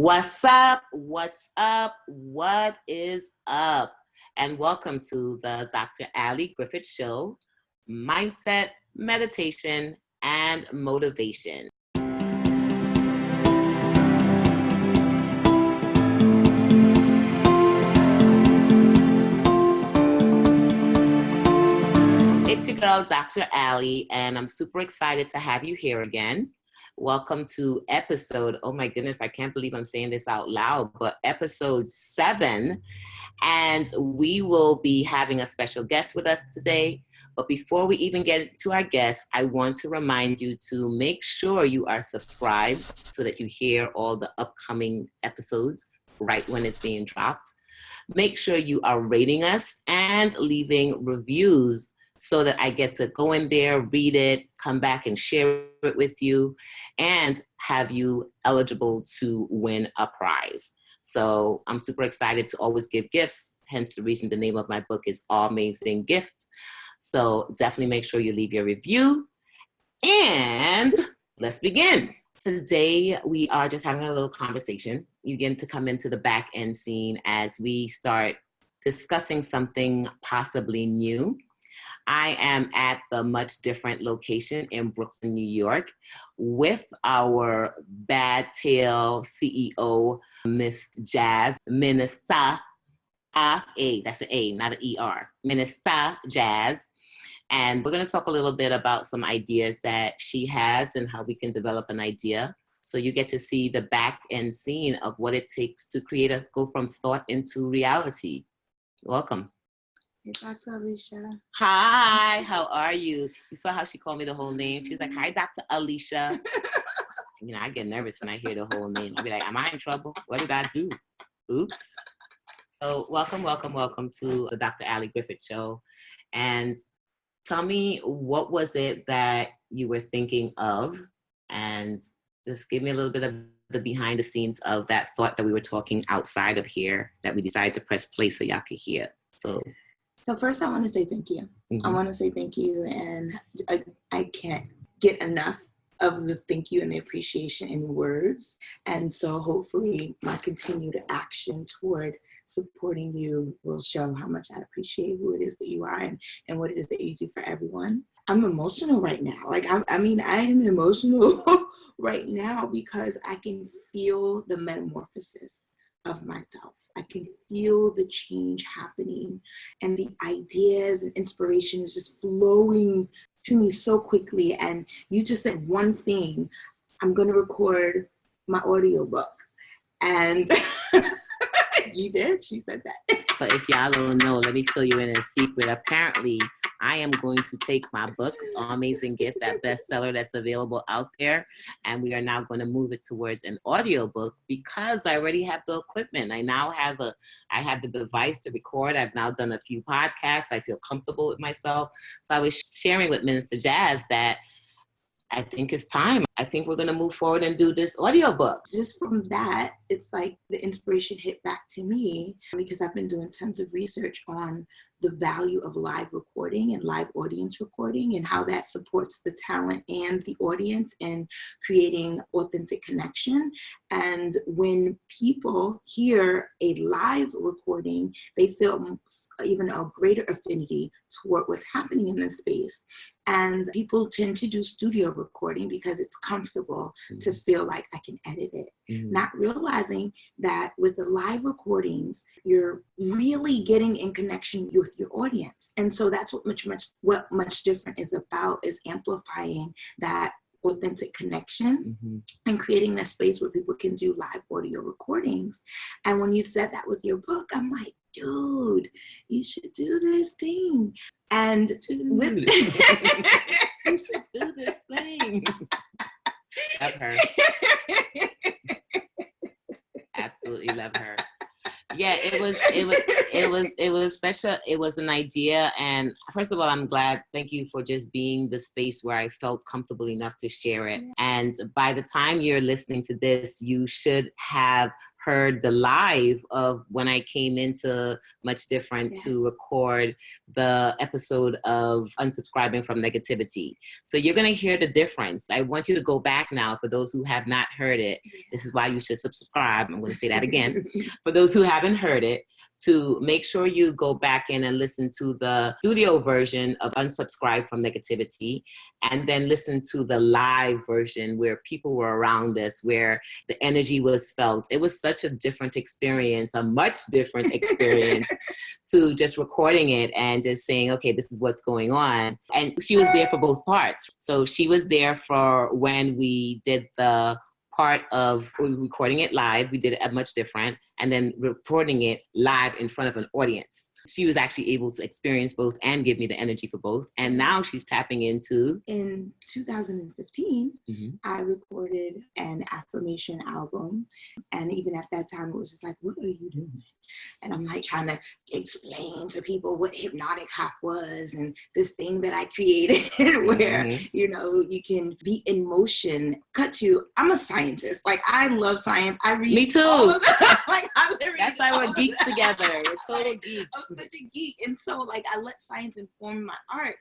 What's up? What's up? What is up? And welcome to the Dr. Ali Griffith Show, Mindset, Meditation, and Motivation. It's your girl, Dr. Ali, and I'm super excited to have you here again. Welcome to episode, oh my goodness, I can't believe I'm saying this out loud, but episode 7. And we will be having a special guest with us today. But before we even get to our guest, I want to remind you to make sure you are subscribed so that you hear all the upcoming episodes right when it's being dropped. Make sure you are rating us and leaving reviews so that I get to go in there, read it, come back and share it with you, and have you eligible to win a prize. So I'm super excited to always give gifts, hence the reason the name of my book is Amazing Gift. So definitely make sure you leave your review, and let's begin. Today, we are just having a little conversation. You begin to come into the back end scene as we start discussing something possibly new. I am at the much different location in Brooklyn, New York, with our Bad Tail CEO, Miss Jazz, Minista, that's an A, not an E-R, Minista Jazz. And we're going to talk a little bit about some ideas that she has and how we can develop an idea. So you get to see the back end scene of what it takes to go from thought into reality. Welcome. Hey, Dr. Alicia. Hi, how are you? You saw how she called me the whole name. She's like, hi, Dr. Alicia. You know, I get nervous when I hear the whole name. I'll be like, am I in trouble? What did I do? Oops. So welcome to the Dr. Ali Griffith Show. And tell me, what was it that you were thinking of? And just give me a little bit of the behind the scenes of that thought that we were talking outside of here that we decided to press play so y'all could hear. So first I want to say thank you. Mm-hmm. I want to say thank you, and I can't get enough of the thank you and the appreciation in words. And so hopefully my continued action toward supporting you will show how much I appreciate who it is that you are and what it is that you do for everyone. I'm emotional right now. I am emotional right now because I can feel the metamorphosis of myself. I can feel the change happening, and the ideas and inspiration is just flowing to me so quickly. And you just said one thing: I'm going to record my audiobook. And you did? She said that. So if y'all don't know, let me fill you in a secret. Apparently, I am going to take my book, Amazing Gift, that bestseller that's available out there, and we are now going to move it towards an audiobook because I already have the equipment. I have the device to record. I've now done a few podcasts. I feel comfortable with myself. So I was sharing with Minister Jazz that I think it's time. I think we're going to move forward and do this audiobook. Just from that, it's like the inspiration hit back to me because I've been doing tons of research on the value of live recording and live audience recording and how that supports the talent and the audience in creating authentic connection. And when people hear a live recording, they feel even a greater affinity toward what's happening in the space. And people tend to do studio recording because it's comfortable to feel like I can edit it. Not realizing that with the live recordings, you're really getting in connection with your audience. And so that's what much different is about, is amplifying that authentic connection and creating a space where people can do live audio recordings. And when you said that with your book, I'm like, dude, you should do this thing. And with you should do this thing. Love her. Absolutely love her. Yeah, it was an idea. And first of all, I'm glad. Thank you for just being the space where I felt comfortable enough to share it. And by the time you're listening to this, you should have heard the live of when I came into Much Different to record the episode of Unsubscribing from Negativity. So you're going to hear the difference. I want you to go back now for those who have not heard it. This is why you should subscribe. I'm going to say that again. For those who haven't heard it, to make sure you go back in and listen to the studio version of Unsubscribe from Negativity, and then listen to the live version where people were around us, where the energy was felt. It was such a different experience, a much different experience to just recording it and just saying, okay, this is what's going on. And she was there for both parts. So she was there for when we did the part of recording it live. We did it Much Different, and then reporting it live in front of an audience. She was actually able to experience both and give me the energy for both. And now she's tapping into. In 2015, I recorded an affirmation album. And even at that time, it was just like, what are you doing? And I'm like trying to explain to people what hypnotic hop was and this thing that I created where, you know, you can be in motion. Cut to, I'm a scientist. Like, I love science. I read. Me too. All of that. Like, I literally. That's why we're geeks together. We're total geeks. I'm such a geek. And so, like, I let science inform my art.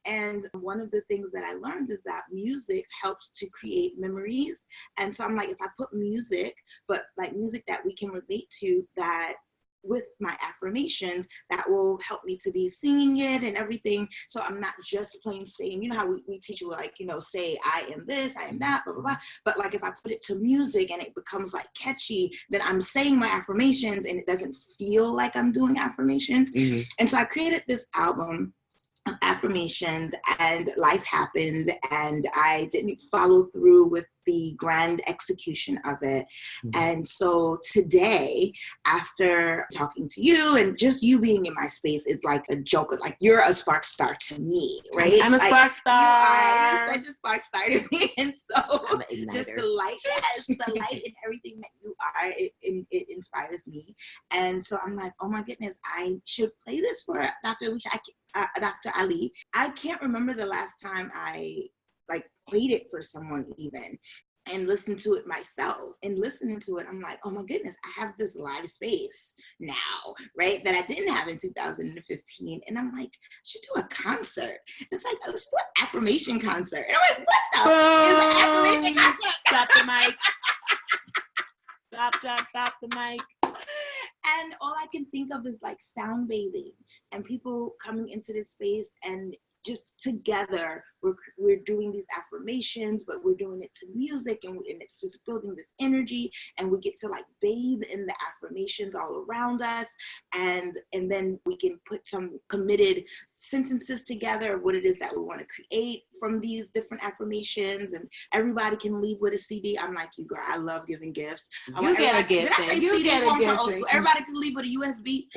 And one of the things that I learned is that music helps to create memories. And so I'm like, if I put music, but like music that we can relate to, that with my affirmations, that will help me to be singing it and everything. So I'm not just plain saying, you know how we teach you, like, you know, say, I am this, I am that, blah, blah, blah. But like, if I put it to music and it becomes like catchy, then I'm saying my affirmations and it doesn't feel like I'm doing affirmations. And so I created this album of affirmations, and life happened, and I didn't follow through with the grand execution of it. And so today, after talking to you and just you being in my space, is like a joke. Like, you're a spark star to me, right? I'm a like, spark star. You're such a spark star to me. And so just the light, the light in everything that you are, it inspires me. And so I'm like, oh my goodness, I should play this for Dr. Alicia. Dr. Ali. I can't remember the last time I like played it for someone even and listened to it myself. And listening to it, I'm like, oh my goodness, I have this live space now, right? That I didn't have in 2015. And I'm like, I should do a concert. It's like, let's do an affirmation concert. And I'm like, what the is an affirmation concert? Drop the mic. Drop the mic. And all I can think of is like sound bathing and people coming into this space and just together, we're doing these affirmations, but we're doing it to music, and it's just building this energy, and we get to like bathe in the affirmations all around us, and then we can put some committed sentences together of what it is that we want to create from these different affirmations, and everybody can leave with a CD. I'm like, you girl, I love giving gifts. You get a gift. Did I say CD? Everybody can leave with a USB.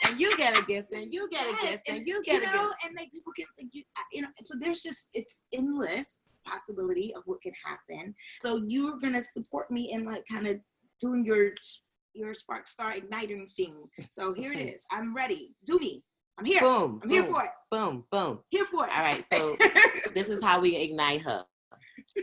And you get a gift, and you get a gift, and you get a gift. And like people can, so there's just, it's endless possibility of what can happen. So you're going to support me in like kind of doing your spark star igniting thing. So here it is. I'm ready. Do me. I'm here. Boom. I'm here for it. Boom. Boom. Here for it. All right. So this is how we ignite her.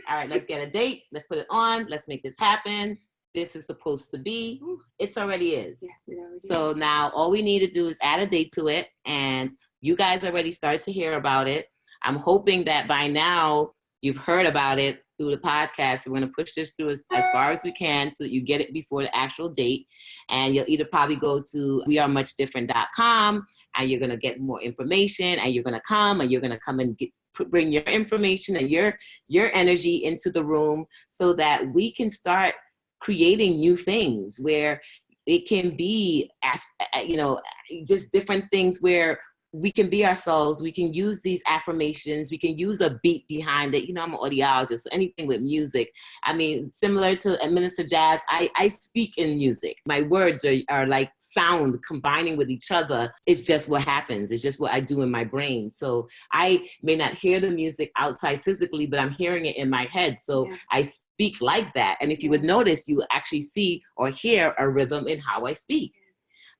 All right. Let's get a date. Let's put it on. Let's make this happen. This is supposed to be. It's already is. Yes, it already is. So now all we need to do is add a date to it, and you guys already started to hear about it. I'm hoping that by now you've heard about it through the podcast. We're going to push this through as far as we can so that you get it before the actual date. And you'll either probably go to wearemuchdifferent.com, and you're going to get more information, and you're going to come, and you're going to come and bring your information and your energy into the room so that we can start creating new things where it can be, just different things where we can be ourselves. We can use these affirmations. We can use a beat behind it. I'm an audiologist, so anything with music. I mean, similar to Minista Jazz, I speak in music. My words are like sound combining with each other. It's just what happens. It's just what I do in my brain. So I may not hear the music outside physically, but I'm hearing it in my head. So I speak like that. And if you would notice, you will actually see or hear a rhythm in how I speak.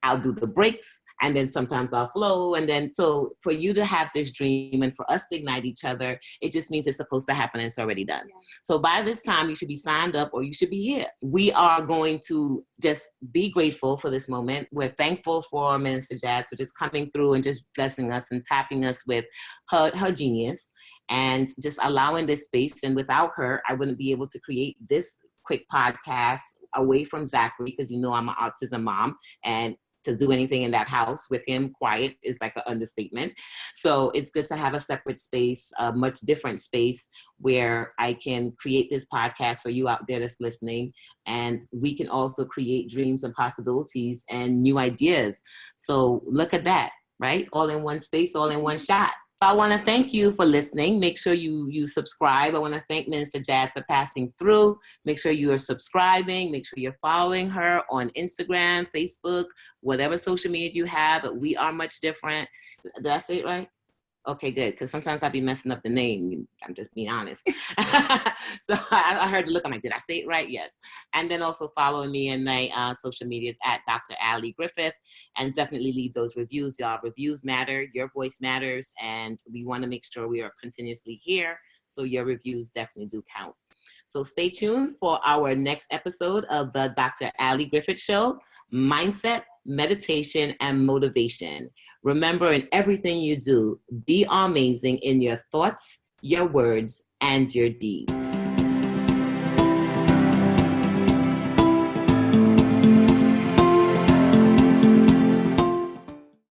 I'll do the breaks. and then sometimes I'll flow. And then, so for you to have this dream and for us to ignite each other, it just means it's supposed to happen and it's already done. Yeah. So by this time, you should be signed up or you should be here. We are going to just be grateful for this moment. We're thankful for Minista Jazz for just coming through and just blessing us and tapping us with her genius and just allowing this space. And without her, I wouldn't be able to create this quick podcast away from Zachary, because you know I'm an autism mom, and to do anything in that house with him quiet is like an understatement. So it's good to have a separate space, a much different space where I can create this podcast for you out there that's listening. And we can also create dreams and possibilities and new ideas. So look at that, right? All in one space, all in one shot. I want to thank you for listening. Make sure you subscribe. I want to thank Minista Jazz for passing through. Make sure you are subscribing. Make sure you're following her on Instagram, Facebook, whatever social media you have. But we are much different. Did I say it right? Okay, good. Because sometimes I'd be messing up the name. I'm just being honest. So I heard the look. I'm like, did I say it right? Yes. And then also follow me in my social medias at Dr. Ali Griffith. And definitely leave those reviews. Y'all, reviews matter. Your voice matters. And we want to make sure we are continuously here. So your reviews definitely do count. So stay tuned for our next episode of the Dr. Ali Griffith Show, Mindset, Meditation, and Motivation. Remember, in everything you do, be amazing in your thoughts, your words, and your deeds.